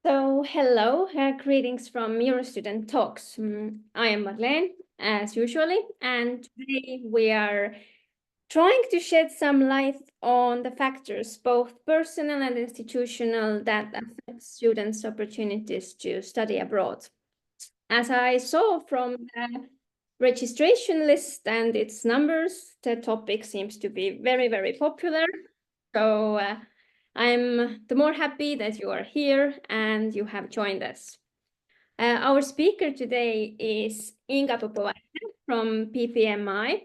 Hello, greetings from EUROSTUDENT Talks. I am Marlene, as usually, and today we are trying to shed some light on the factors, both personal and institutional, that affect students' opportunities to study abroad. As I saw from the registration list and its numbers, the topic seems to be very, very popular. So I'm the more happy that you are here and you have joined us. Our speaker today is Inga Popovaite from PPMI.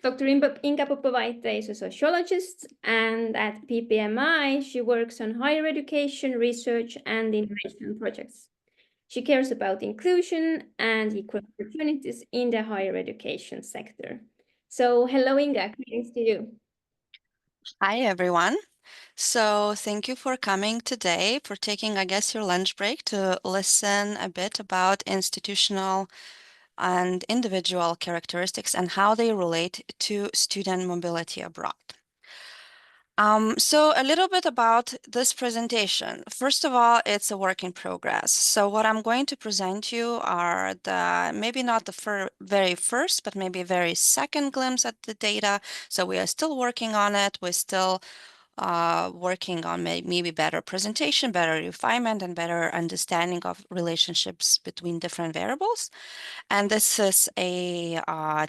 Dr. Inga Popovaite is a sociologist, and at PPMI, she works on higher education, research, and innovation projects. She cares about inclusion and equal opportunities in the higher education sector. So, hello, Inga. Greetings to you. Hi, everyone. So thank you for coming today, for taking, I guess, your lunch break to listen a bit about institutional and individual characteristics and how they relate to student mobility abroad. So a little bit about this presentation. First of all, it's a work in progress. So what I'm going to present you are maybe not the very first, but maybe very second glimpse at the data. So we are still working on it. We're still working on maybe better presentation, better refinement, and better understanding of relationships between different variables. And this is a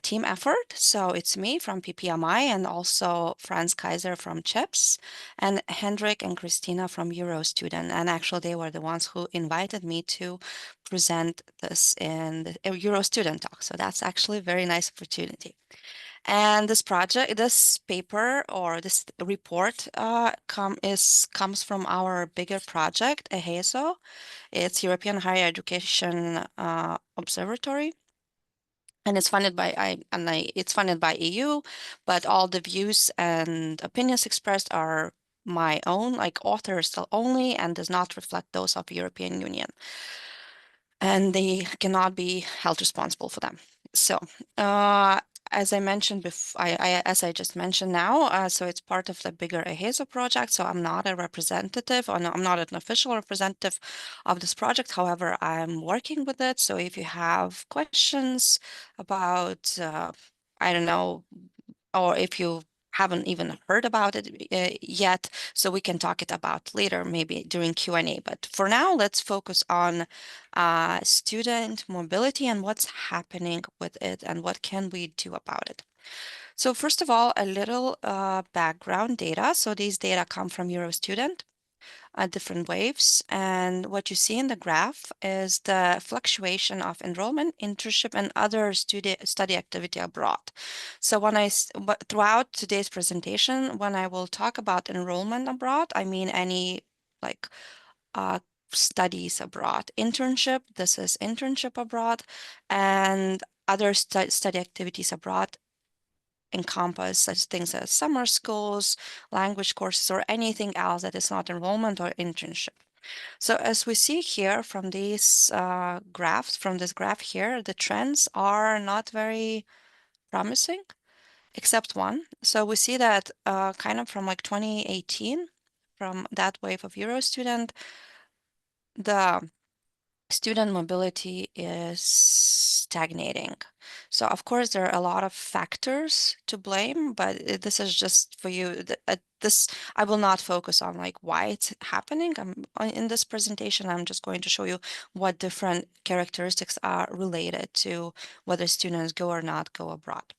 team effort. So it's me from PPMI and also Franz Kaiser from CHIPS and Hendrik and Christina from EUROSTUDENT. And actually, they were the ones who invited me to present this in the EUROSTUDENT Talk. So that's actually a very nice opportunity. And this paper, or this report comes from our bigger project, EHESO. It's European Higher Education Observatory. And it's funded by it's funded by EU, but all the views and opinions expressed are my own, like authors only, and does not reflect those of European Union. And they cannot be held responsible for them. So as I mentioned before, as I just mentioned now, so it's part of the bigger EHESO project. So I'm not a representative, or no, I'm not an official representative of this project. However, I'm working with it. So if you have questions about, I don't know, or if you haven't even heard about it yet, so we can talk it about later, maybe during Q&A. But for now, let's focus on student mobility and what's happening with it and what can we do about it. So first of all, a little background data. So these data come from EuroStudent. Different waves. And what you see in the graph is the fluctuation of enrollment, internship, and other study activity abroad. So throughout today's presentation, when I will talk about enrollment abroad, I mean any like studies abroad. Internship, this is internship abroad, and other study activities abroad encompass such things as summer schools, language courses, or anything else that is not enrollment or internship. So as we see here from these graphs, from this graph here, the trends are not very promising, except one. So we see that kind of from like 2018, from that wave of EuroStudent, the student mobility is stagnating. So of course there are a lot of factors to blame, but this is just for you. I will not focus on like why it's happening. In this presentation, I'm just going to show you what different characteristics are related to whether students go or not go abroad.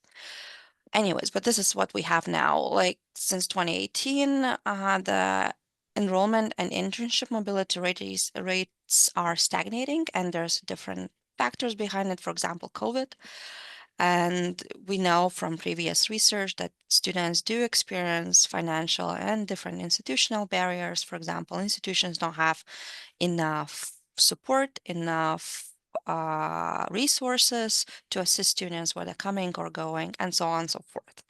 Anyways, but this is what we have now. Like since 2018, the enrollment and internship mobility rates are stagnating, and there's different factors behind it. For example, COVID. And we know from previous research that students do experience financial and different institutional barriers. For example, institutions don't have enough support, enough resources to assist students whether coming or going, and so on and so forth.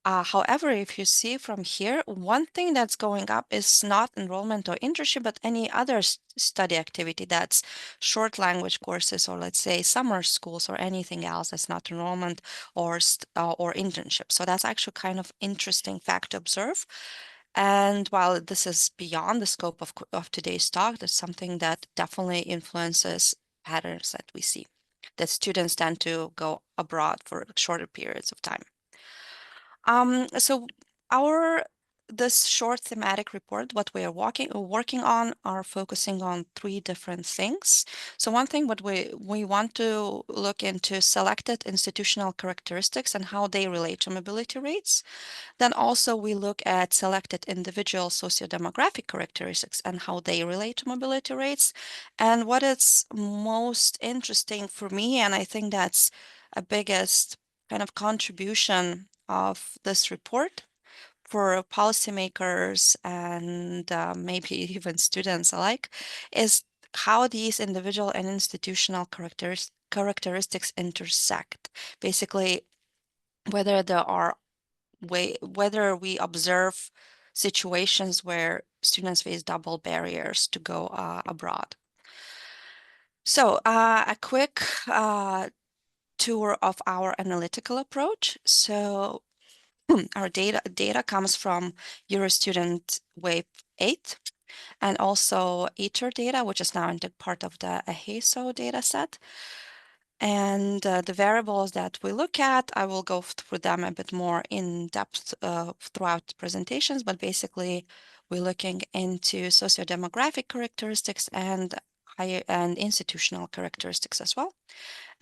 However, if you see from here, one thing that's going up is not enrollment or internship, but any other study activity that's short language courses, or let's say summer schools, or anything else that's not enrollment or internship. So that's actually kind of interesting fact to observe. And while this is beyond the scope of today's talk, that's something that definitely influences patterns that we see, that students tend to go abroad for shorter periods of time. So our this short thematic report, what we are working on are focusing on three different things. So one thing, what we want to look into selected institutional characteristics and how they relate to mobility rates. Then also we look at selected individual sociodemographic characteristics and how they relate to mobility rates. And what is most interesting for me, and I think that's a biggest kind of contribution of this report for policymakers and maybe even students alike, is how these individual and institutional characteristics intersect. Basically, whether there are whether we observe situations where students face double barriers to go abroad. So a quick tour of our analytical approach. So our data comes from EUROSTUDENT Wave 8 and also ITER data, which is now part of the AHESO data set. And the variables that we look at, I will go through them a bit more in depth throughout the presentations, but basically we're looking into sociodemographic characteristics and higher and institutional characteristics as well.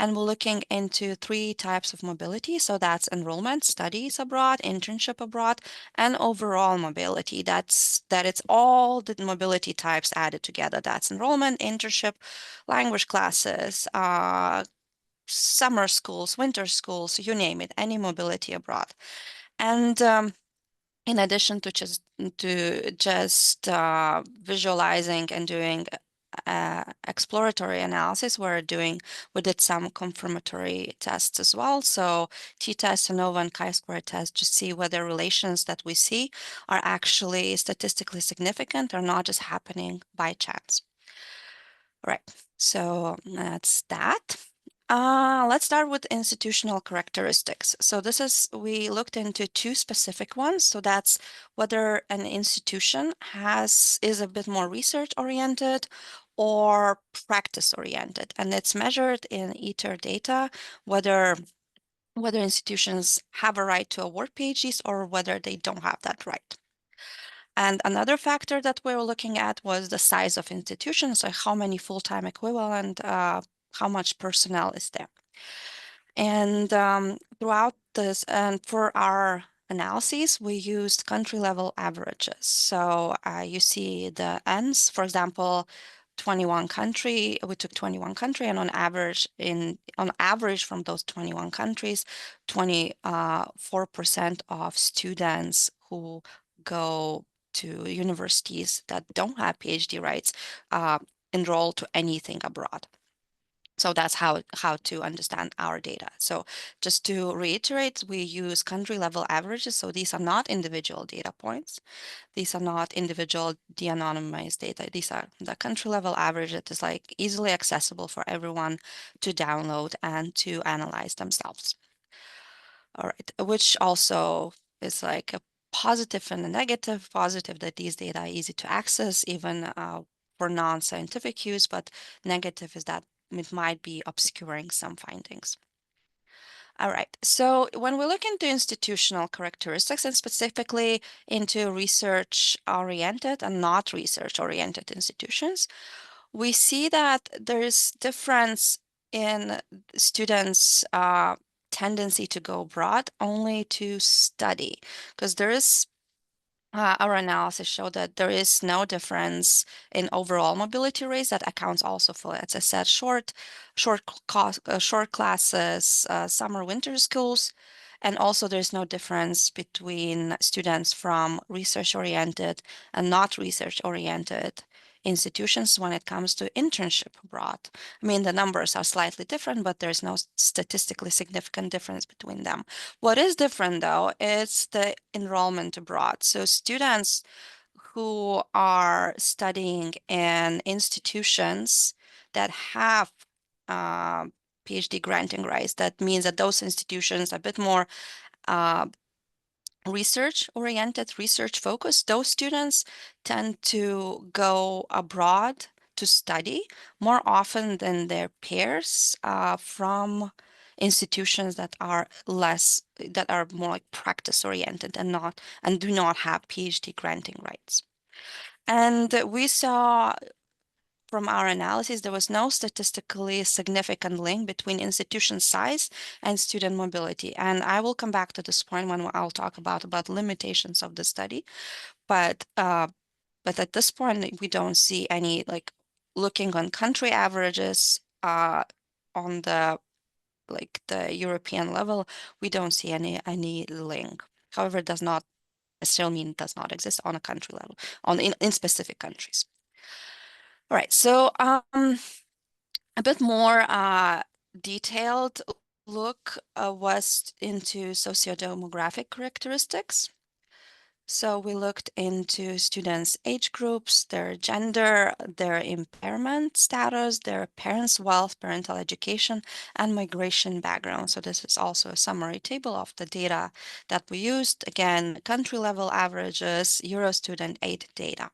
And we're looking into three types of mobility. So that's enrollment, studies abroad, internship abroad, and overall mobility. That it's all the mobility types added together. That's enrollment, internship, language classes, summer schools, winter schools, you name it, any mobility abroad. And in addition to just visualizing and doing exploratory analysis, we did some confirmatory tests as well. So t-test, ANOVA, and chi-square test to see whether relations that we see are actually statistically significant or not just happening by chance. Right, so that's that. Let's start with institutional characteristics. So we looked into two specific ones. So that's whether an institution is a bit more research oriented or practice oriented. And it's measured in ITER data, whether institutions have a right to award PhDs or whether they don't have that right. And another factor that we were looking at was the size of institutions, so how many full-time equivalent, how much personnel is there. And throughout this, and for our analyses, we used country level averages. So you see the ends, for example, 21 country, we took 21 country, and on average from those 21 countries, 24% of students who go to universities that don't have PhD rights enroll to anything abroad. So that's how to understand our data. So just to reiterate, we use country level averages. So these are not individual data points. These are not individual de-anonymized data. These are the country level average that is like easily accessible for everyone to download and to analyze themselves. All right, which also is like a positive and a negative. Positive that these data are easy to access, even for non-scientific use, but negative is that it might be obscuring some findings. All right, so when we look into institutional characteristics and specifically into research-oriented and not research-oriented institutions, we see that there is difference in students' tendency to go abroad only to study, because there is our analysis showed that there is no difference in overall mobility rates. That accounts also for, as I said, short classes, summer, winter schools. And also there's no difference between students from research-oriented and not research-oriented institutions when it comes to internship abroad. I mean, the numbers are slightly different, but there's no statistically significant difference between them. What is different, though, is the enrollment abroad. So students who are studying in institutions that have PhD granting rights, that means that those institutions are a bit more research-oriented, research-focused, those students tend to go abroad to study more often than their peers from institutions that are more like practice-oriented and do not have PhD granting rights. And we saw from our analysis, there was no statistically significant link between institution size and student mobility. And I will come back to this point when I'll talk about limitations of the study. But at this point, we don't see any, like, looking on country averages on the European level, we don't see any link. However, it does not necessarily mean it does not exist on a country level, in specific countries. All right, so a bit more detailed look was into sociodemographic characteristics. So we looked into students' age groups, their gender, their impairment status, their parents' wealth, parental education, and migration background. So this is also a summary table of the data that we used. Again, country level averages, EUROSTUDENT 8 data.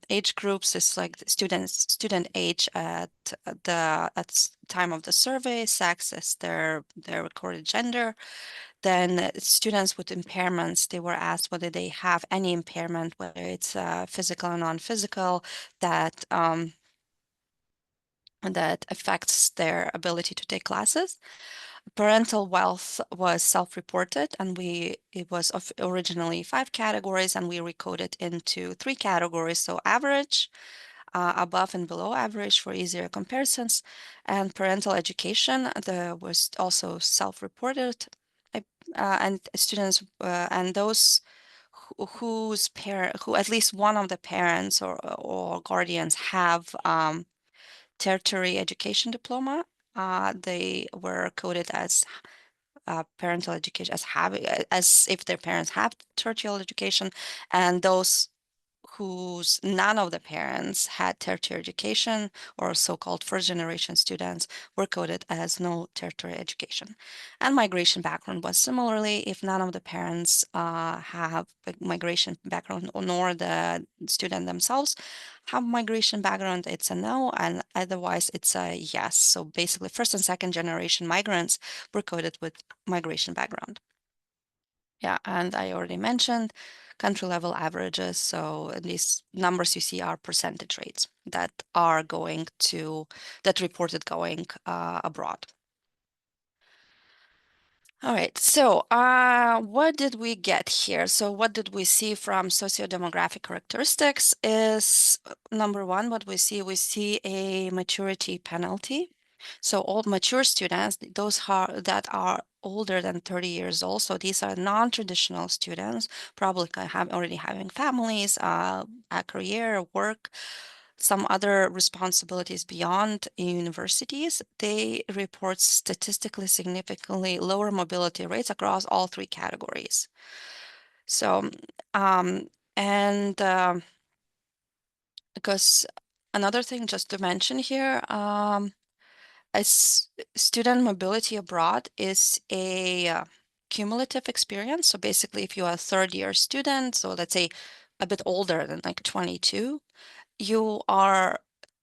Age groups is like the student age at the time of the survey, sex is their recorded gender. Then students with impairments, they were asked whether they have any impairment, whether it's physical or non-physical, that affects their ability to take classes. Parental wealth was self-reported, and it was originally 5 categories, and we recoded into 3 categories. So average, above and below average for easier comparisons, and parental education was also self-reported, and students and those who at least one of the parents or guardians have tertiary education diploma, they were coded as parental education as if their parents have tertiary education, and those whose none of the parents had tertiary education or so-called first-generation students were coded as no tertiary education. And migration background was similarly, if none of the parents have migration background nor the student themselves have migration background, it's a no, and otherwise it's a yes. So basically first and second generation migrants were coded with migration background. Yeah, and I already mentioned country level averages. So these numbers you see are percentage rates that reported going abroad. All right, so what did we get here? So what did we see from sociodemographic characteristics is number one, what we see a maturity penalty. So all mature students, those that are older than 30 years old, so these are non-traditional students, probably already having families, a career, work, some other responsibilities beyond universities, they report statistically significantly lower mobility rates across all 3 categories. So, and because another thing just to mention here, as student mobility abroad is a cumulative experience. So basically, if you are a third-year student, so let's say a bit older than like 22,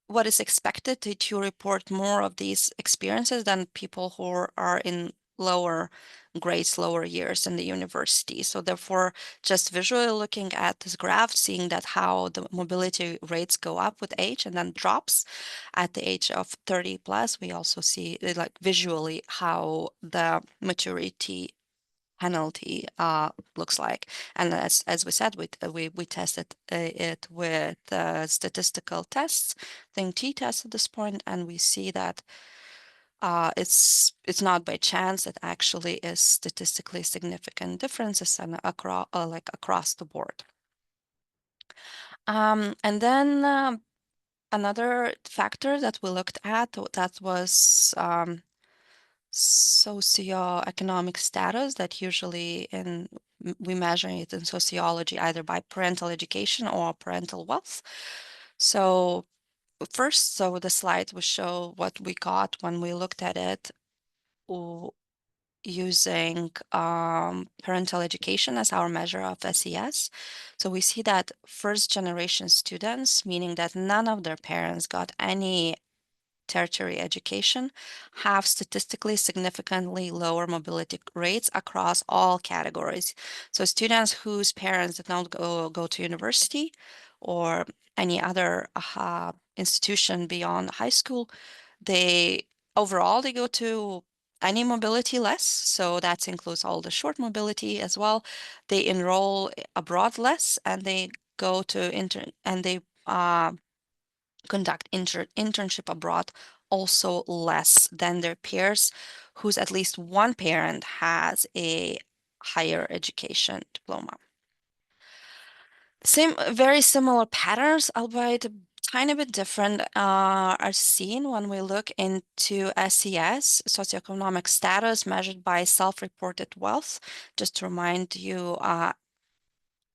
what is expected to report more of these experiences than people who are in lower grades, lower years in the university. So therefore, just visually looking at this graph, seeing that how the mobility rates go up with age and then drops at the age of 30 plus, we also see like visually how the maturity penalty looks like. And as we said, we tested it with statistical tests, think t-test at this point, and we see that it's not by chance, it actually is statistically significant differences and across the board. And then another factor that we looked at that was socioeconomic status, that usually we measure it in sociology either by parental education or parental wealth. So first, the slide will show what we got when we looked at it using parental education as our measure of SES. So we see that first generation students, meaning that none of their parents got any tertiary education, have statistically significantly lower mobility rates across all categories. So students whose parents did not go to university or any other institution beyond high school, they overall they go to any mobility less. So that includes all the short mobility as well. They enroll abroad less, and they go to they conduct internship abroad also less than their peers whose at least one parent has a higher education diploma. Very similar patterns, albeit a tiny bit different, are seen when we look into SES, socioeconomic status measured by self-reported wealth. Just to remind you,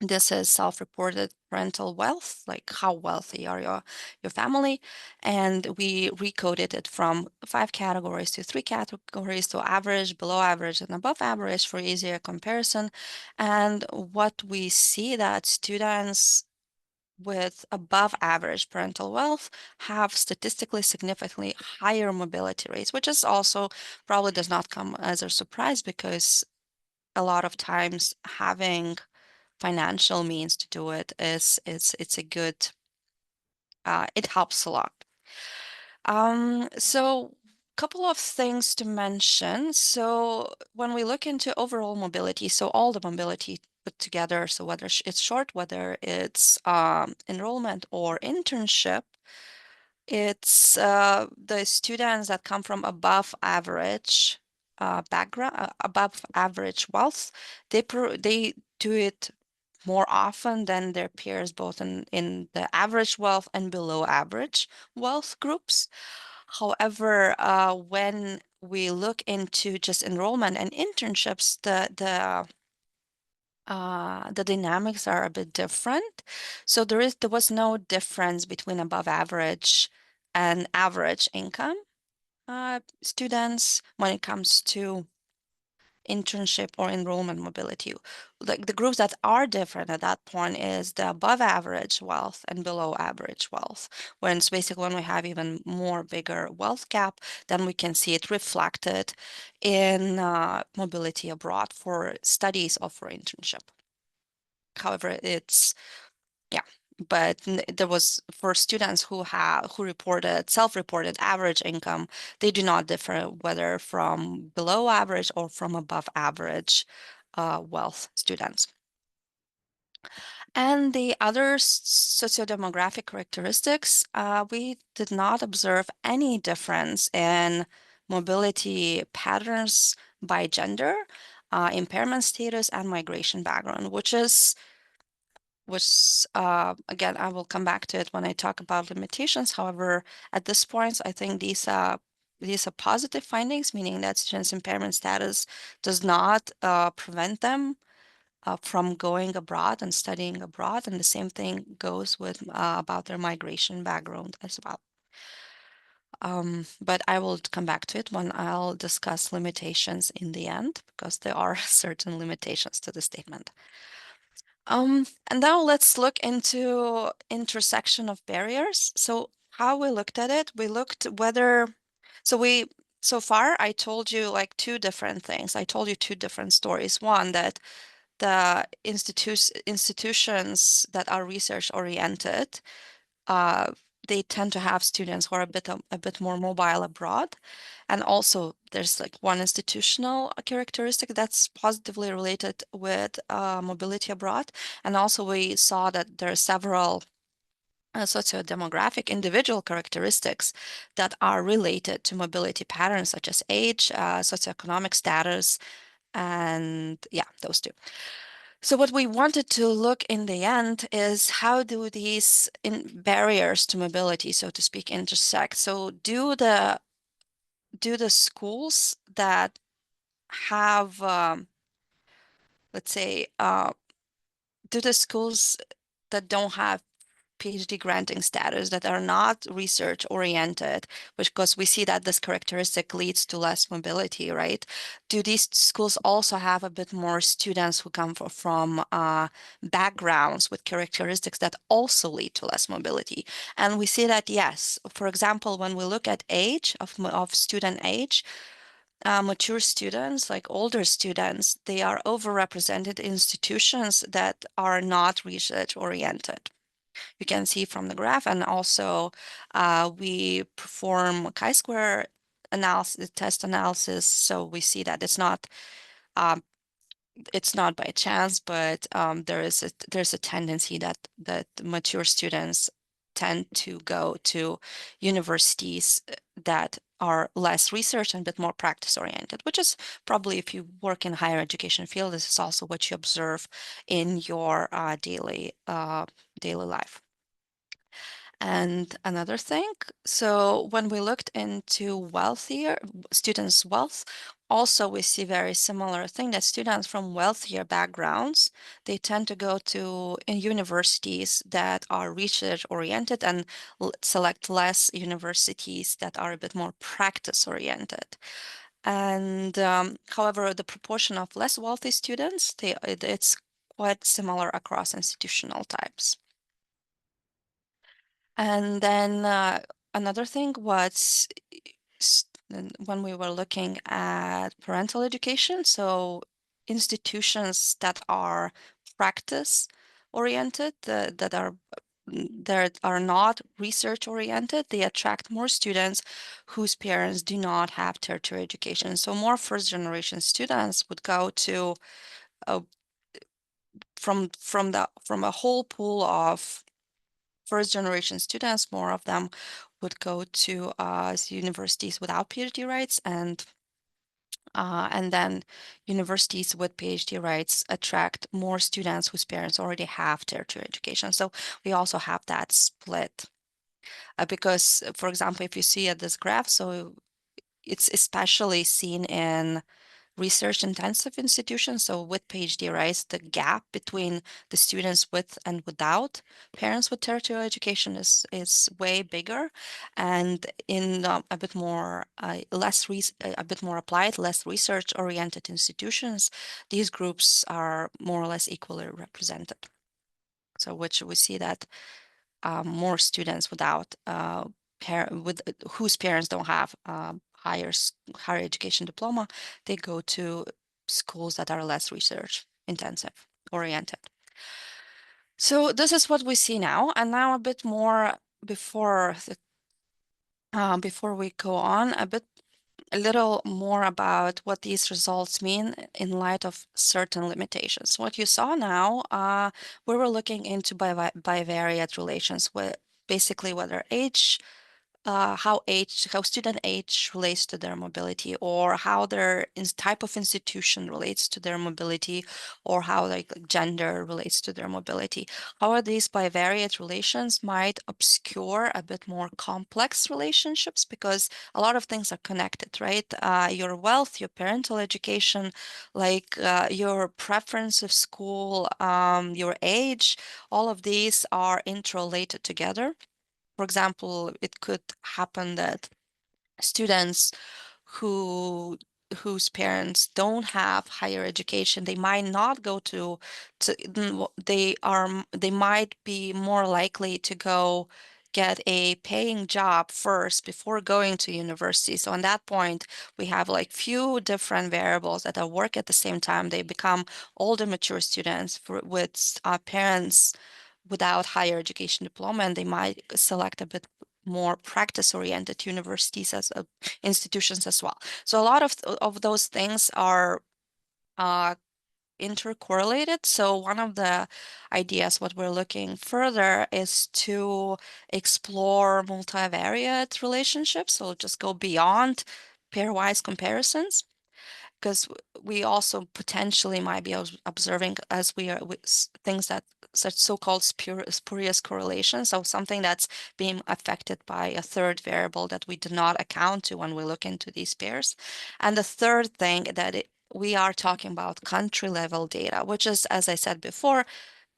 this is self-reported parental wealth, like how wealthy are your family, and we recoded it from 5 categories to 3 categories, so average, below average, and above average for easier comparison. And what we see that students with above average parental wealth have statistically significantly higher mobility rates, which is also probably does not come as a surprise because a lot of times having financial means to do it it's a good it helps a lot. So couple of things to mention. So when we look into overall mobility, so all the mobility put together, so whether it's short, whether it's enrollment or internship, it's the students that come from above average background, above average wealth, they do it more often than their peers, both in the average wealth and below average wealth groups. However, when we look into just enrollment and internships, the dynamics are a bit different. So there was no difference between above average and average income students when it comes to internship or enrollment mobility. Like the groups that are different at that point is the above average wealth and below average wealth. When it's basically when we have even more bigger wealth gap, then we can see it reflected in mobility abroad for studies or for internship. However, it's yeah, but there was for students who reported self-reported average income, they do not differ whether from below average or from above average wealth students. And the other sociodemographic characteristics, we did not observe any difference in mobility patterns by gender, impairment status, and migration background, which again, I will come back to it when I talk about limitations. However, at this point, I think these are positive findings, meaning that students' impairment status does not prevent them from going abroad and studying abroad, and the same thing goes with about their migration background as well. But I will come back to it when I'll discuss limitations in the end, because there are certain limitations to the statement. And now let's look into intersection of barriers. So how we looked at it, we looked whether, so far I told you like two different things. I told you two different stories. One, that the institutions that are research oriented, uh, they tend to have students who are a bit more mobile abroad. And also there's like one institutional characteristic that's positively related with mobility abroad. And also we saw that there are several socio-demographic individual characteristics that are related to mobility patterns such as age, socioeconomic status, and yeah, those two. So what we wanted to look in the end is how do these barriers to mobility, so to speak, intersect? So do the schools that have, let's say, do the schools that don't have PhD granting status that are not research oriented, which because we see that this characteristic leads to less mobility, right? Do these schools also have a bit more students who come from backgrounds with characteristics that also lead to less mobility? And we see that, yes, for example, when we look at age of student age, mature students, like older students, they are overrepresented in institutions that are not research oriented. You can see from the graph, and also we perform chi-square analysis, test analysis, so we see that um, it's not by chance, but there's a tendency that mature students tend to go to universities that are less research and a bit more practice oriented, which is probably, if you work in higher education field, this is also what you observe in your daily life. And another thing, so when we looked into wealthier students' wealth, also we see very similar thing, that students from wealthier backgrounds, they tend to go to universities that are research oriented, and select less universities that are a bit more practice oriented. And however, the proportion of less wealthy students, it's quite similar across institutional types. And then another thing was when we were looking at parental education, so institutions that are practice oriented, that are not research oriented, they attract more students whose parents do not have tertiary education. So more first generation students would go to from a whole pool of first generation students, more of them would go to universities without PhD rights, and then universities with PhD rights attract more students whose parents already have tertiary education. So we also have that split. Because, for example, if you see at this graph, so it's especially seen in research intensive institutions. So with PhD rights, the gap between the students with and without parents with tertiary education is way bigger. And in a bit more a bit more applied, less research oriented institutions, these groups are more or less equally represented. So which we see that more students without whose parents don't have higher education diploma, they go to schools that are less research intensive oriented. So this is what we see now, and now a bit more before before we go on, a little more about what these results mean in light of certain limitations. What you saw now, we were looking into bivariate relations with basically whether how student age relates to their mobility, or how their type of institution relates to their mobility, or how like gender relates to their mobility. How these bivariate relations might obscure a bit more complex relationships, because a lot of things are connected, right? Your wealth, your parental education, like your preference of school, your age, all of these are interrelated together. For example, it could happen that students who whose parents don't have higher education, they might not go they might be more likely to go get a paying job first before going to university. So on that point, we have like few different variables that work at the same time. They become older, mature students with parents without higher education diploma, and they might select a bit more practice-oriented universities as institutions as well. So a lot of those things are intercorrelated. So one of the ideas, what we're looking further, is to explore multivariate relationships. So just go beyond pairwise comparisons, because we also potentially might be observing, as we are with things that such so-called spurious correlation, so something that's being affected by a third variable that we do not account to when we look into these pairs. And the third thing that we are talking about country level data, which is, as I said before,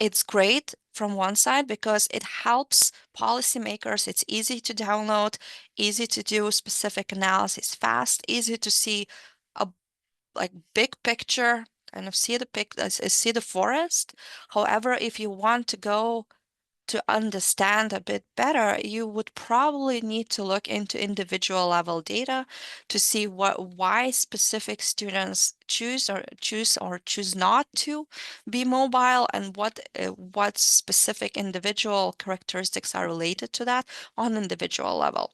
it's great from one side because it helps policymakers. It's easy to download, easy to do specific analysis fast, easy to see a like big picture, kind of see the forest. However, if you want to go to understand a bit better, you would probably need to look into individual level data to see why specific students choose or choose not to be mobile, and what specific individual characteristics are related to that on individual level.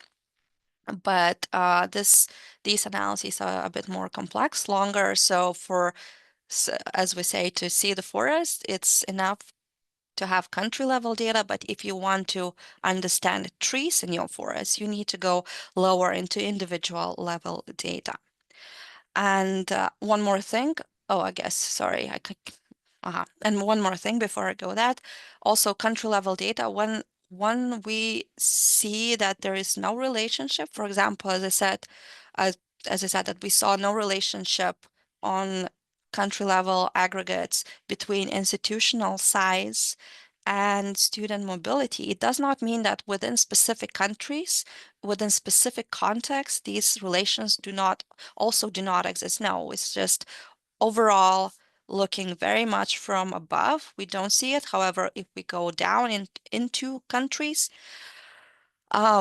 But these analyses are a bit more complex, longer. So as we say, to see the forest, it's enough to have country level data, but if you want to understand trees in your forest, you need to go lower into individual level data. And one more thing, I guess, sorry, I could, and one more thing before I go that, also country level data, when we see that there is no relationship, for example, as I said, that we saw no relationship on country level aggregates between institutional size and student mobility, it does not mean that within specific countries, within specific contexts, these relations do not exist. No, it's just overall looking very much from above. We don't see it. However, if we go down into countries,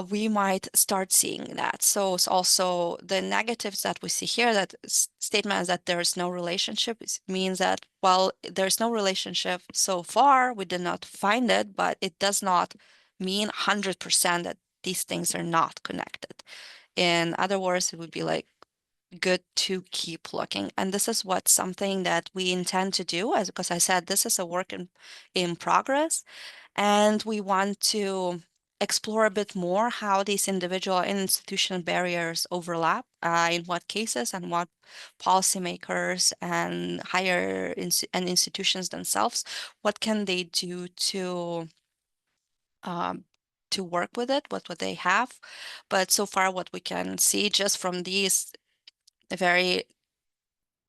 we might start seeing that. So it's also the negatives that we see here, that statement that there is no relationship, means that, well, there's no relationship so far, we did not find it, but it does not mean 100% that these things are not connected. In other words, it would be like good to keep looking. And this is something that we intend to do, because I said this is a work in progress. And we want to explore a bit more how these individual and institutional barriers overlap, in what cases, and what policymakers and higher and institutions themselves, what can they do to work with it, what would they have. But so far what we can see just from these very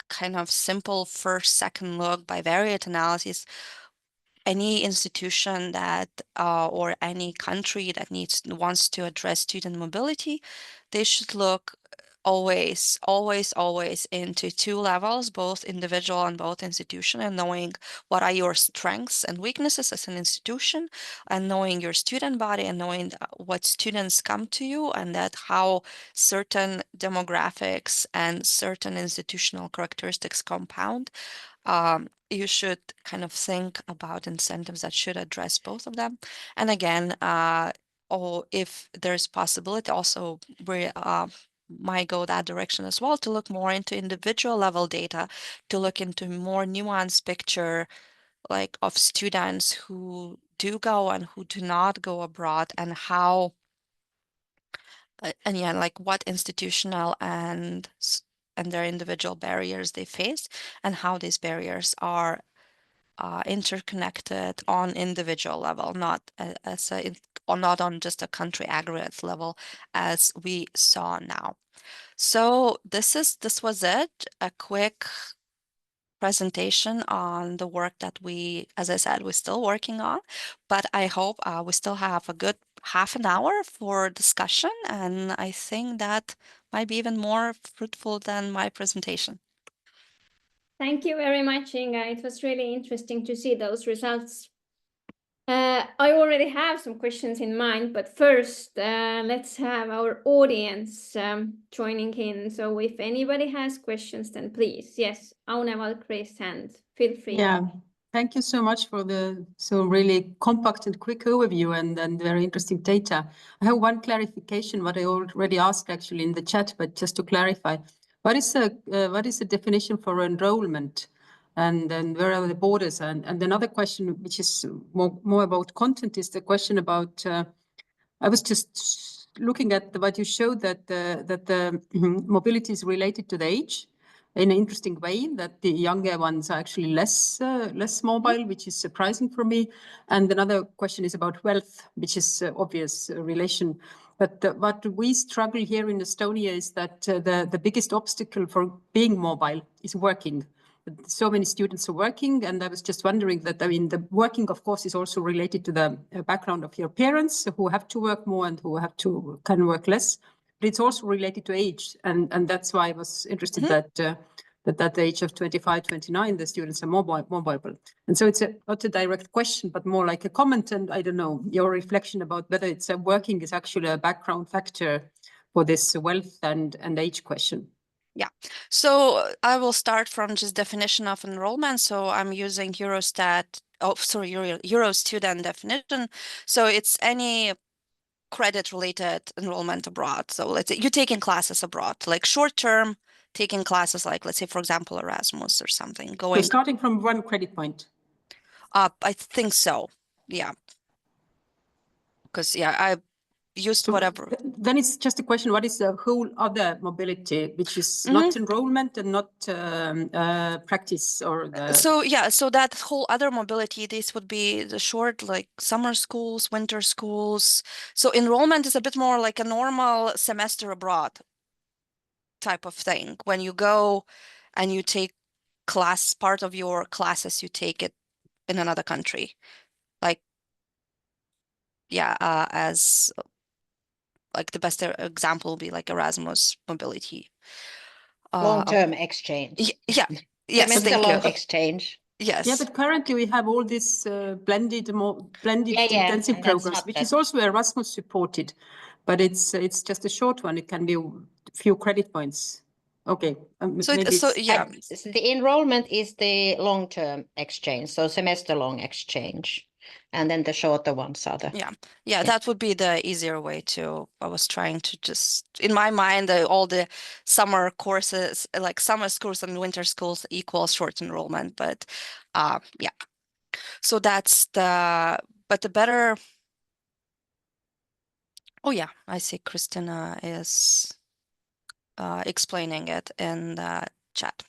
kind of simple first, second look by varied analysis, any institution that or any country that wants to address student mobility, they should look always into two levels, both individual and both institution, and knowing what are your strengths and weaknesses as an institution, and knowing your student body, and knowing what students come to you, and that how certain demographics and certain institutional characteristics compound. You should kind of think about incentives that should address both of them. And again, or if there's possibility, also we might go that direction as well, to look more into individual level data, to look into more nuanced picture, like of students who do go and who do not go abroad, and how and yeah, like what institutional and their individual barriers they face, and how these barriers are interconnected on individual level, not or not on just a country aggregate level, as we saw now. So this was it, a quick presentation on the work that we, as I said, we're still working on, but I hope we still have a good half an hour for discussion, and I think that might be even more fruitful than my presentation. Thank you very much, Inga. It was really interesting to see those results. I already have some questions in mind, but first, let's have our audience joining in. So if anybody has questions, then please, yes, Aune Valk-raised hand. Feel free. Yeah, thank you so much for the really compact and quick overview and very interesting data. I have one clarification, what I already asked actually in the chat, but just to clarify, what is the definition for enrollment? And where are the borders? And another question, which is more about content, is the question about, I was just looking at what you showed, that the mobility is related to the age in an interesting way, that the younger ones are actually less mobile, which is surprising for me. And another question is about wealth, which is obvious relation. But what we struggle here in Estonia is that the biggest obstacle for being mobile is working. but so many students are working, and I was just wondering that, I mean, the working, of course, is also related to the background of your parents who have to work more and who have to can work less, but it's also related to age, and that's why I was interested that at the age of 25, 29, the students are more mobile. And so it's not a direct question, but more like a comment, and I don't know, your reflection about whether it's working is actually a background factor for this wealth and age question. Yeah, so I will start from just definition of enrollment. So I'm using EuroStudent definition. So it's any credit-related enrollment abroad. So let's say you're taking classes abroad, like short-term, taking classes like, let's say, for example, Erasmus or something. So starting from 1 credit point. I think so. Yeah. Because I used So whatever. Then it's just a question, what is the whole other mobility, which is not enrollment and not practice or the... So yeah, so that whole other mobility, this would be the short, like summer schools, winter schools. So enrollment is a bit more like a normal semester abroad type of thing. When you go and you take part of your classes, you take it in another country. Like, yeah, as like the best example would be like Erasmus mobility. Long-term exchange. Yeah. Yes, thank you. Semester-long exchange. Yes. Yeah, but currently we have all this blended intensive and that's programs, not which that- is also Erasmus supported, but it's just a short one. It can be a few credit points. Okay, yeah. So the enrollment is the long-term exchange, so semester-long exchange, and then the shorter ones are the... Yeah, that would be the easier way to. I was trying to just, in my mind, all the summer courses, like summer schools and winter schools equal short enrollment, but yeah. So that's but the better. Oh yeah, I see Christina is explaining it in the chat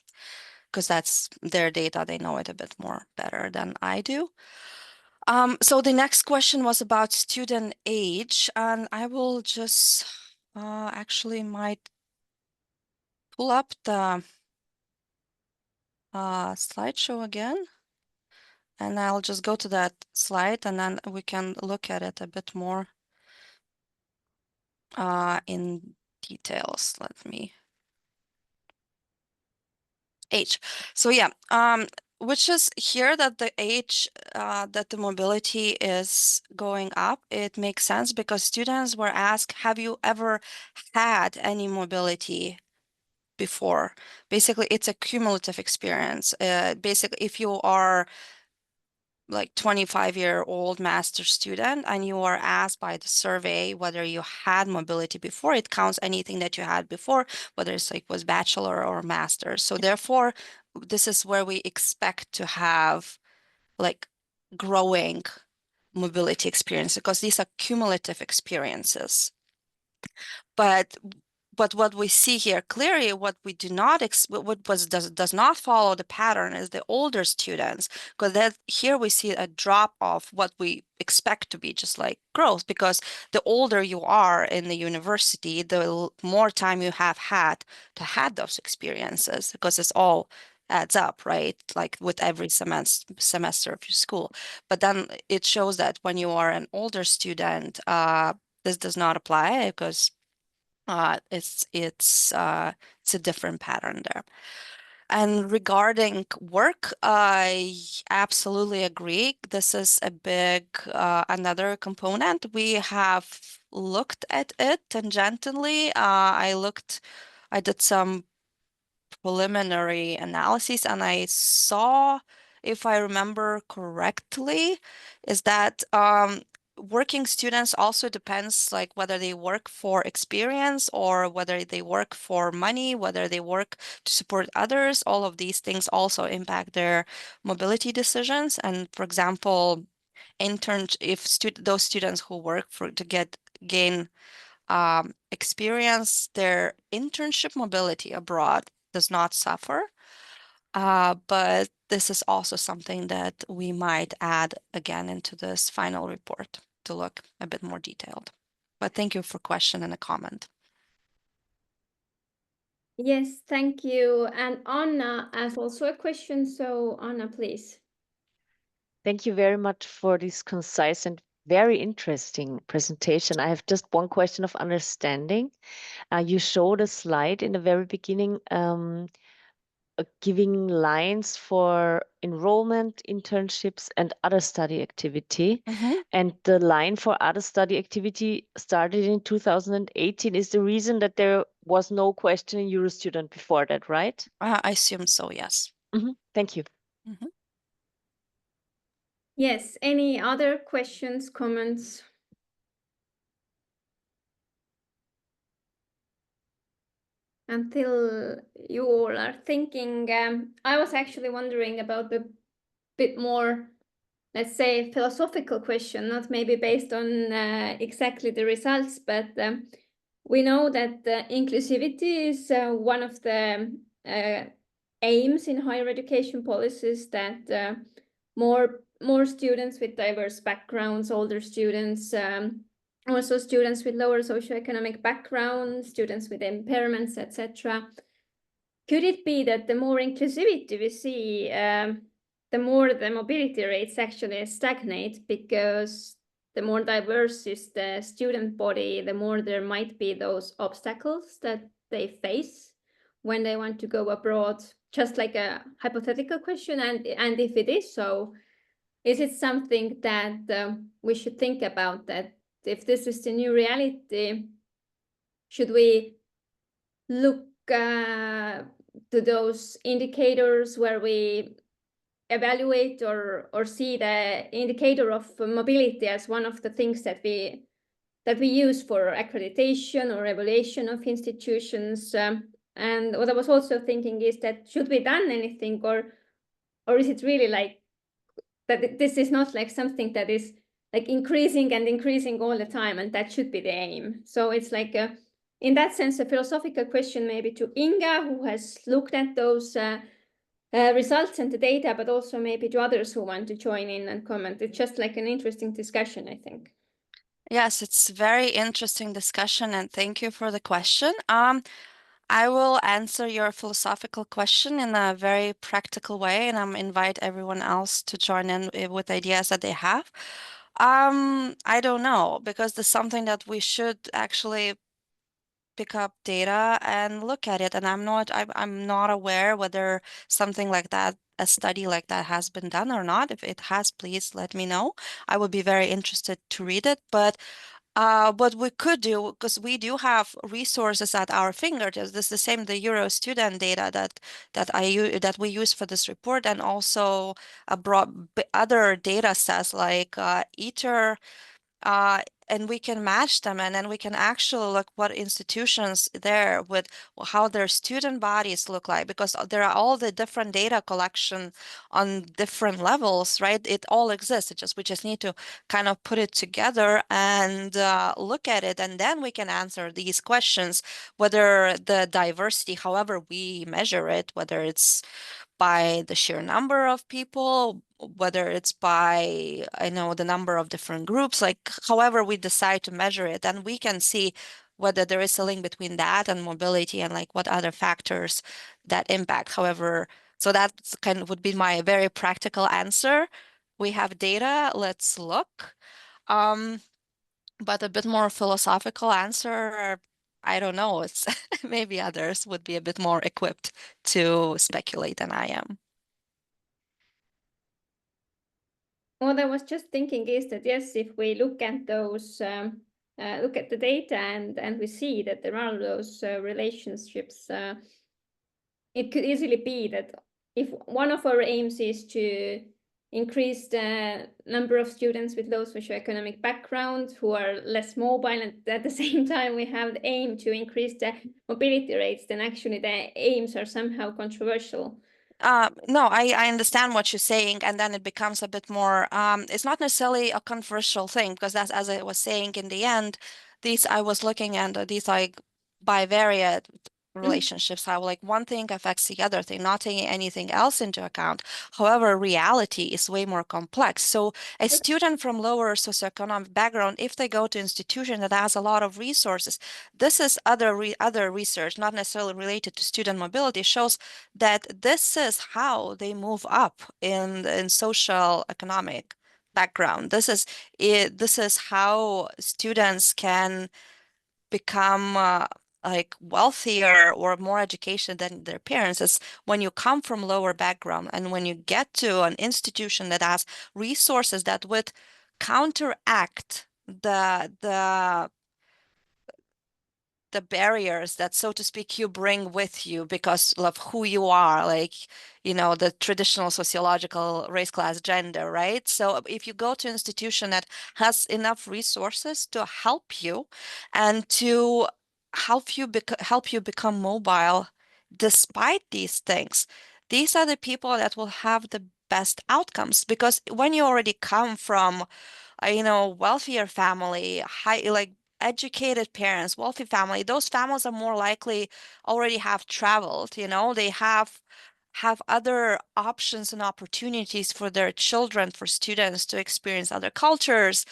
because that's their data. They know it a bit more better than I do. So the next question was about student age, and I will just actually might pull up the slideshow again, and I'll just go to that slide, and then we can look at it a bit more in details. Let me age. So yeah, which is here that the age that the mobility is going up. It makes sense because students were asked, have you ever had any mobility before? Basically, it's a cumulative experience. Basically, if you are like 25-year-old master student and you are asked by the survey whether you had mobility before, it counts anything that you had before, whether it's like was bachelor or master. So therefore, this is where we expect to have like growing mobility experience because these are cumulative experiences. But what we see here clearly, what we do not does not follow the pattern is the older students, because that here we see a drop of what we expect to be just like growth, because the older you are in the university, the more time you have had to have those experiences, because it's all adds up, right? Like with every semester of your school. But then it shows that when you are an older student, this does not apply because it's a different pattern there. And regarding work, I absolutely agree. This is a big another component. We have looked at it tangentially. I did some preliminary analysis, and I saw, if I remember correctly, is that working students also depends like whether they work for experience or whether they work for money, whether they work to support others. All of these things also impact their mobility decisions. And for example, those students who work to gain experience, their internship mobility abroad does not suffer. But this is also something that we might add again into this final report to look a bit more detailed. But thank you for question and a comment. Yes, thank you. And Anna has also a question. So Anna, please. Thank you very much for this concise and very interesting presentation. I have just one question of understanding. You showed a slide in the very beginning giving lines for enrollment, internships, and other study activity. And the line for other study activity started in 2018. Is the reason that there was no question in EUROSTUDENT before that, right? I assume so, yes. Thank you. Yes, any other questions, comments? Until you all are thinking, I was actually wondering about the bit more, let's say, philosophical question, not maybe based on exactly the results, but we know that inclusivity is one of the aims in higher education policies, that more students with diverse backgrounds, older students, also students with lower socioeconomic background, students with impairments, etc. Could it be that the more inclusivity we see, the more the mobility rates actually stagnate, because the more diverse is the student body, the more there might be those obstacles that they face when they want to go abroad? Just like a hypothetical question, and if it is so, is it something that we should think about, that if this is the new reality, should we look to those indicators where we evaluate or see the indicator of mobility as one of the things that we use for accreditation or evaluation of institutions? And what I was also thinking is that, should we done anything, or is it really like that this is not like something that is like increasing and increasing all the time, and that should be the aim? So it's like in that sense a philosophical question maybe to Inga, who has looked at those results and the data, but also maybe to others who want to join in and comment. It's just like an interesting discussion, I think. Yes, it's very interesting discussion, and thank you for the question. I will answer your philosophical question in a very practical way, and I'm invite everyone else to join in with ideas that they have. I don't know, because there's something that we should actually pick up data and look at it, and I'm not aware whether something like that, a study like that, has been done or not. If it has, please let me know. I would be very interested to read it. But what we could do, because we do have resources at our fingertips, this is the same, the EUROSTUDENT data that we use for this report, and also other data sets like ITER, and we can match them, and then we can actually look what institutions there with how their student bodies look like, because there are all the different data collection on different levels, right? It all exists. We just need to kind of put it together and look at it, and then we can answer these questions, whether the diversity, however we measure it, whether it's by the sheer number of people, whether it's by, the number of different groups, like however we decide to measure it, and we can see whether there is a link between that and mobility, and like what other factors that impact. However, so that kind of would be my very practical answer. We have data, let's look. But a bit more philosophical answer, I don't know. It's maybe others would be a bit more equipped to speculate than I am. What I was just thinking is that, yes, if we look at those, look at the data, and we see that there are those relationships, it could easily be that if one of our aims is to increase the number of students with low socioeconomic background who are less mobile, and at the same time we have the aim to increase the mobility rates, then actually the aims are somehow controversial. No, I understand what you're saying, and then it becomes a bit more, it's not necessarily a controversial thing, because that's, as I was saying, in the end, I was looking at these like bivariate relationships, how like one thing affects the other thing, not taking anything else into account. However, reality is way more complex. So a student from lower socioeconomic background, if they go to an institution that has a lot of resources, this is other research, not necessarily related to student mobility, shows that this is how they move up in social economic background. This is it. This is how students can become like wealthier or more education than their parents. Is when you come from lower background and when you get to an institution that has resources that would counteract the barriers that, so to speak, you bring with you because of who you are, like, you know, the traditional sociological race, class, gender, right? So if you go to an institution that has enough resources to help you and to help you become mobile despite these things, these are the people that will have the best outcomes. Because when you already come from wealthier family, like educated parents, wealthy family, those families are more likely already have traveled, they have other options and opportunities for their children, for students to experience other cultures,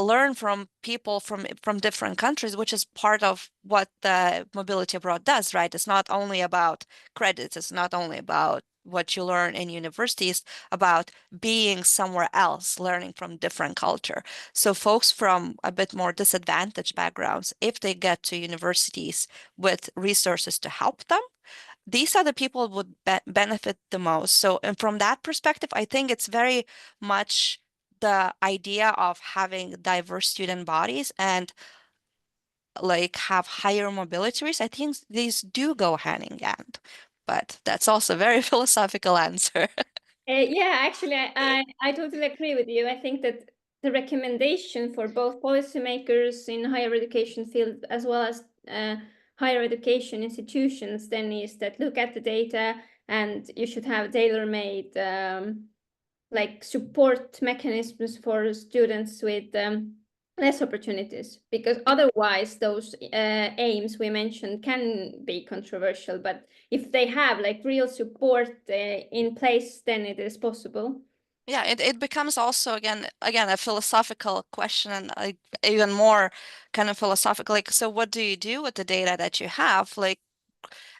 learn from people from different countries, which is part of what the mobility abroad does, right? It's not only about credits, it's not only about what you learn in universities, about being somewhere else, learning from different culture. So folks from a bit more disadvantaged backgrounds, if they get to universities with resources to help them, these are the people who would benefit the most. So, and from that perspective, I think it's very much the idea of having diverse student bodies and like have higher mobility rates. I think these do go hand in hand, but that's also a very philosophical answer. Yeah, actually, I totally agree with you. I think that the recommendation for both policymakers in higher education field as well as higher education institutions then is that look at the data and you should have tailor-made like support mechanisms for students with less opportunities, because otherwise those aims we mentioned can be controversial, but if they have like real support in place, then it is possible. Yeah, it becomes also again a philosophical question, and like even more kind of philosophical. Like, so what do you do with the data that you have? Like,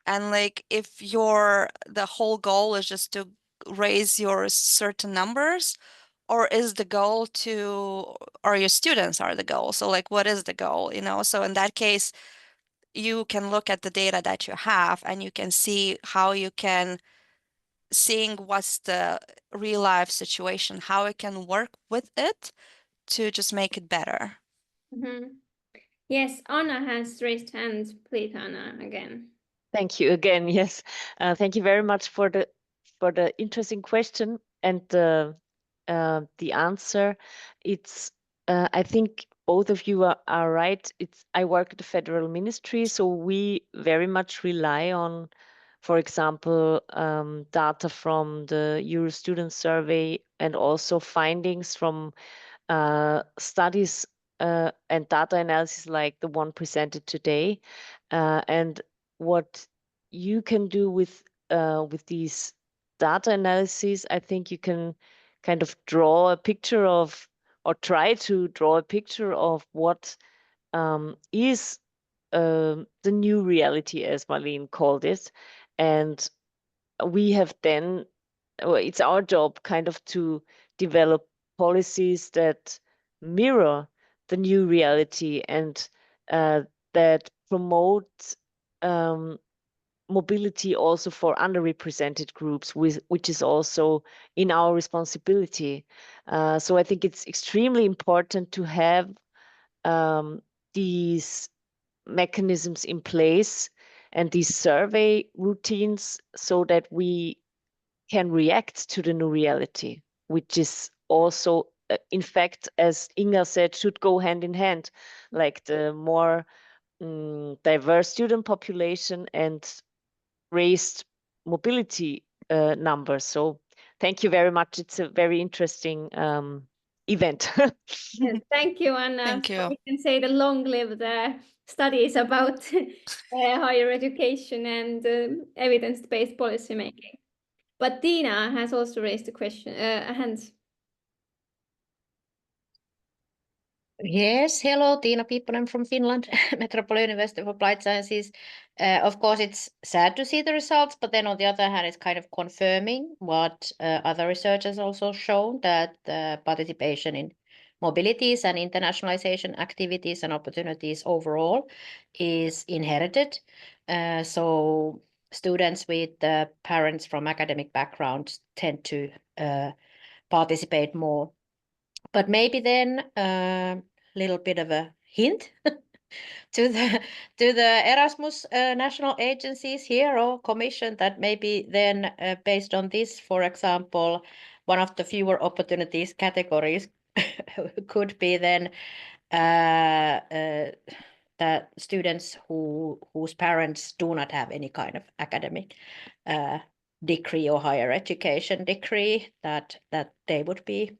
and like if the whole goal is just to raise your certain numbers, or is the goal or your students are the goal? So like, what is the goal? So in that case, you can look at the data that you have and you can see how you can seeing what's the real life situation, how it can work with it to just make it better. Yes, Anna has raised hands. Please, Anna, again. Thank you again. Yes, thank you very much for the interesting question and the answer. It's I think both of you are right. I work at the federal ministry, so we very much rely on, for example, data from the EUROSTUDENT survey and also findings from studies and data analysis like the one presented today. And what you can do with these data analyses, I think you can kind of draw a picture of, or try to draw a picture of what is the new reality, as Marlene called it. And we have then, it's our job kind of to develop policies that mirror the new reality and that promote mobility also for underrepresented groups, which is also in our responsibility. So I think it's extremely important to have these mechanisms in place and these survey routines so that we can react to the new reality, which is also, in fact, as Inga said, should go hand in hand, like the more diverse student population and raised mobility numbers. So thank you very much. It's a very interesting event. Yes, thank you, Anna. Thank you. We can say the long-lived studies about higher education and evidence-based policymaking. But Dina has also raised a hand. Yes, hello, Tiina Piipponen from Finland, Metropolitan University of Applied Sciences. Of course, it's sad to see the results, but then on the other hand, it's kind of confirming what other research has also shown, that participation in mobilities and internationalization activities and opportunities overall is inherited. So students with parents from academic backgrounds tend to participate more. But maybe then a little bit of a hint to the Erasmus national agencies here or commission, that maybe then based on this, for example, one of the fewer opportunities categories could be then the students whose parents do not have any kind of academic degree or higher education degree, that they would be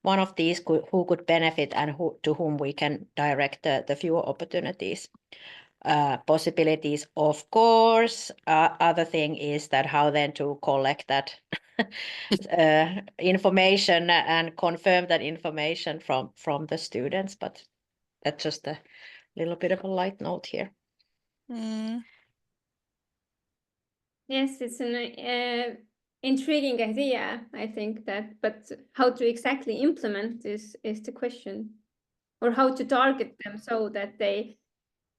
one of these who could benefit and to whom we can direct the fewer opportunities possibilities. Of course, other thing is that how then to collect that information and confirm that information from the students, but that's just a little bit of a light note here. Mm. Yes, it's an intriguing idea, I think that, but how to exactly implement is the question, or how to target them so that they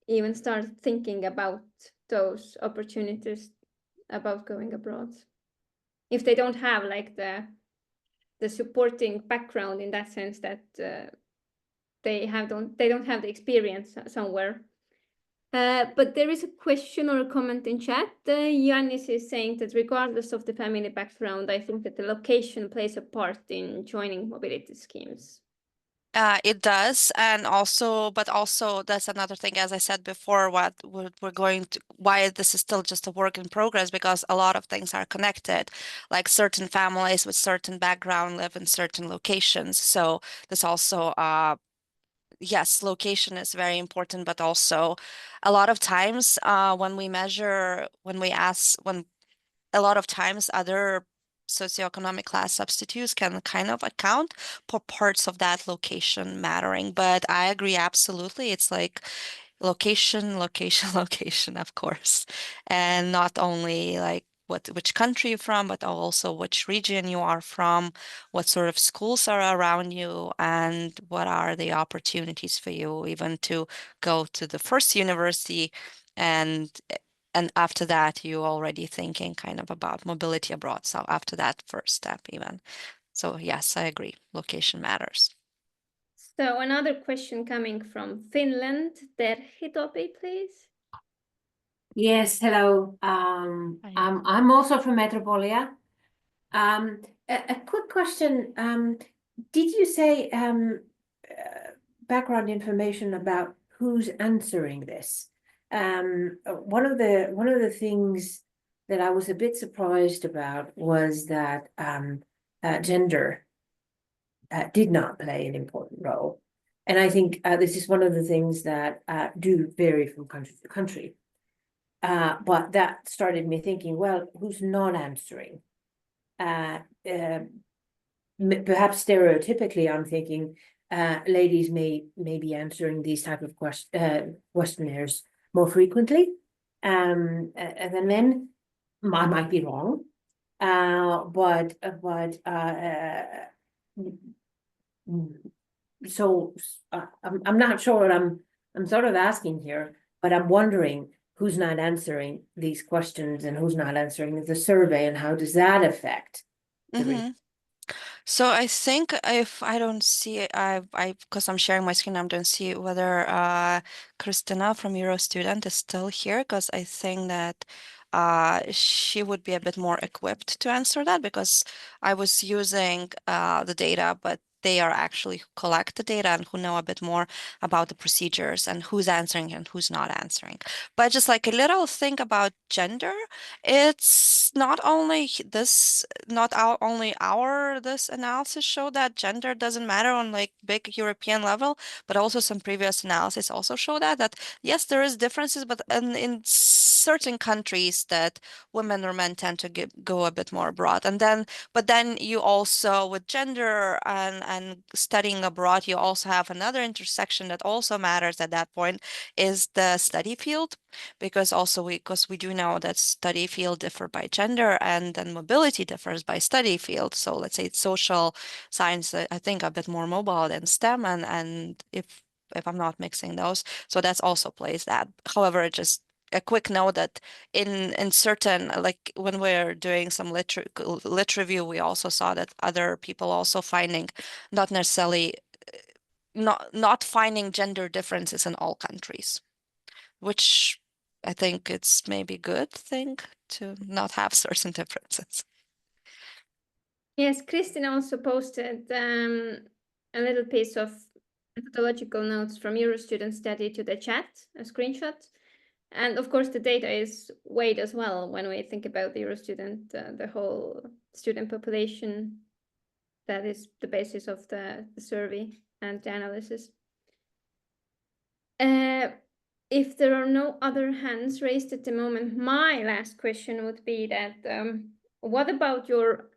even start thinking about those opportunities about going abroad. If they don't have like the supporting background in that sense, that they don't have the experience somewhere. But there is a question or a comment in chat. Yannis is saying that regardless of the family background, I think that the location plays a part in joining mobility schemes. It does, and also, but also that's another thing, as I said before, what we're going to, why this is still just a work in progress, because a lot of things are connected, like certain families with certain background live in certain locations. So this also, yes, location is very important, but also a lot of times when we measure, when we ask, when a lot of times other socioeconomic class substitutes can kind of account for parts of that location mattering. But I agree absolutely. It's like location, location, location, of course. And not only like which country you're from, but also which region you are from, what sort of schools are around you, and what are the opportunities for you even to go to the first university, and after that you're already thinking kind of about mobility abroad. So after that first step even. So yes, I agree. Location matters. So another question coming from Finland. Terhi Topi, please. Yes, hello. I'm also from Metropolia. A quick question. Did you say background information about who's answering this? One of the things that I was a bit surprised about was that gender did not play an important role. And I think this is one of the things that do vary from country to country. But that started me thinking, well, who's not answering? Perhaps stereotypically, I'm thinking ladies may be answering these type of questionnaires more frequently than men. I might be wrong, but so I'm not sure what I'm sort of asking here, but I'm wondering who's not answering these questions and who's not answering the survey, and how does that affect the Mhm. So I think if I don't see it, because I'm sharing my screen, I don't see whether Christina from EUROSTUDENT is still here, because I think that she would be a bit more equipped to answer that, because I was using the data, but they are actually who collect the data and who know a bit more about the procedures and who's answering and who's not answering. But just like a little thing about gender, it's not only this, not only our this analysis show that gender doesn't matter on like big European level, but also some previous analysis also show that yes, there is differences, but in certain countries that women or men tend to go a bit more abroad. But then you also with gender and studying abroad, you also have another intersection that also matters at that point is the study field, because we do know that study field differ by gender and then mobility differs by study field. So let's say it's social science, I think a bit more mobile than STEM, and if I'm not mixing those, so that's also plays that. However, just a quick note that in certain, like when we're doing some lit review, we also saw that other people also finding not necessarily not finding gender differences in all countries, which I think it's maybe good thing to not have certain differences. Yes, Kristin also posted a little piece of methodological notes from EUROSTUDENT study to the chat, a screenshot. And of course, the data is weighed as well when we think about the EUROSTUDENT, the whole student population. That is the basis of the survey and the analysis. If there are no other hands raised at the moment, my last question would be that what about your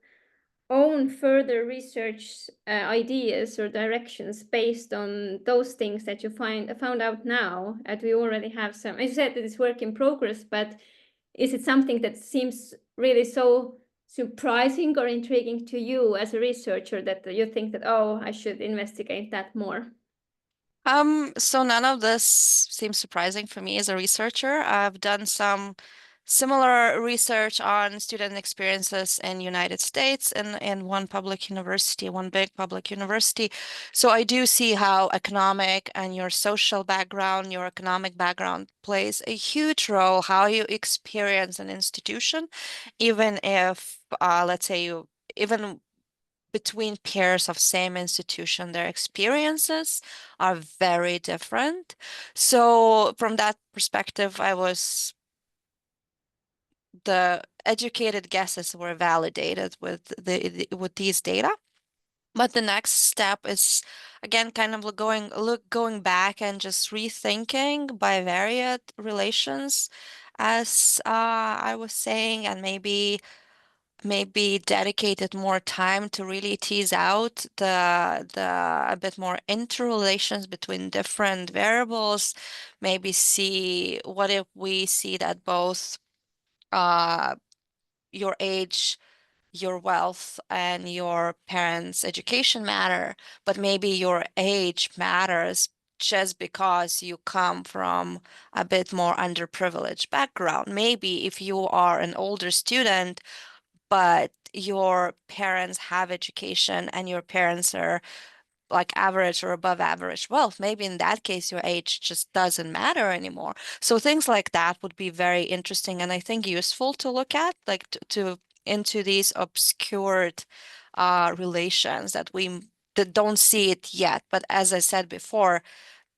own further research ideas or directions based on those things that you found out now? And we already have some, as you said, that it's work in progress, but is it something that seems really so surprising or intriguing to you as a researcher that you think that, oh, I should investigate that more? So none of this seems surprising for me as a researcher. I've done some similar research on student experiences in United States and in one big public university. So I do see how economic and your social background, your economic background plays a huge role, how you experience an institution, even if, let's say even between peers of same institution, their experiences are very different. So from that perspective, the educated guesses were validated with with these data. But the next step is again kind of going back and just rethinking bivariate relations, as I was saying, and maybe dedicated more time to really tease out the a bit more interrelations between different variables. Maybe see what if we see that both your age, your wealth, and your parents' education matter, but maybe your age matters just because you come from a bit more underprivileged background. Maybe if you are an older student, but your parents have education and your parents are like average or above average wealth, maybe in that case your age just doesn't matter anymore. So things like that would be very interesting and I think useful to look at, like to into these obscured relations that that don't see it yet. But as I said before,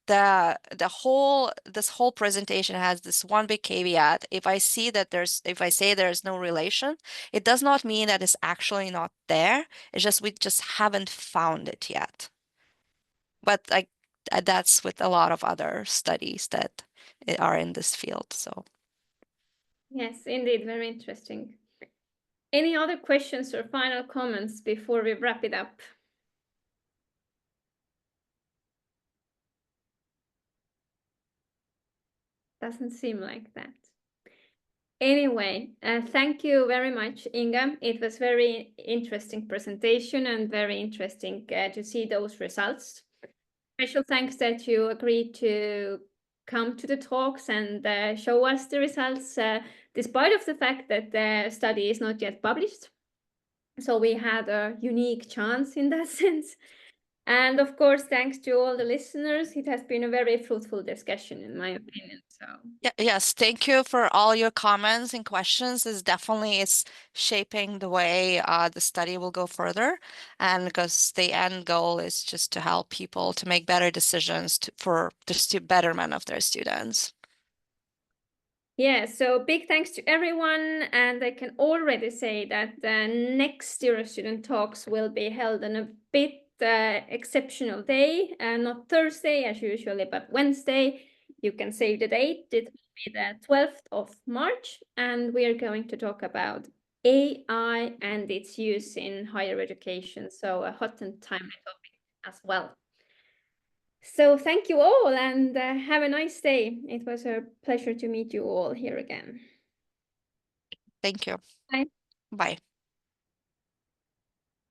this whole presentation has this one big caveat. If I say there's no relation, it does not mean that it's actually not there. It's just we just haven't found it yet. But like that's with a lot of other studies that are in this field. So yes, indeed, very interesting. Any other questions or final comments before we wrap it up? Doesn't seem like that. Anyway, thank you very much, Inga. It was very interesting presentation and very interesting to see those results. Special thanks that you agreed to come to the talks and show us the results, despite of the fact that the study is not yet published. So we had a unique chance in that sense. And of course, thanks to all the listeners. It has been a very fruitful discussion, in my opinion. So Yes, thank you for all your comments and questions. It's shaping the way the study will go further, and because the end goal is just to help people to make better decisions for the betterment of their students. yeah, so big thanks to everyone, and I can already say that the next EUROSTUDENT Talks will be held on a bit exceptional day, not Thursday as usually, but Wednesday. You can save the date. It will be the 12th of March, and we are going to talk about AI and its use in higher education, so a hot and timely topic as well. So thank you all, and have a nice day. It was a pleasure to meet you all here again. Thank you. Bye. Bye.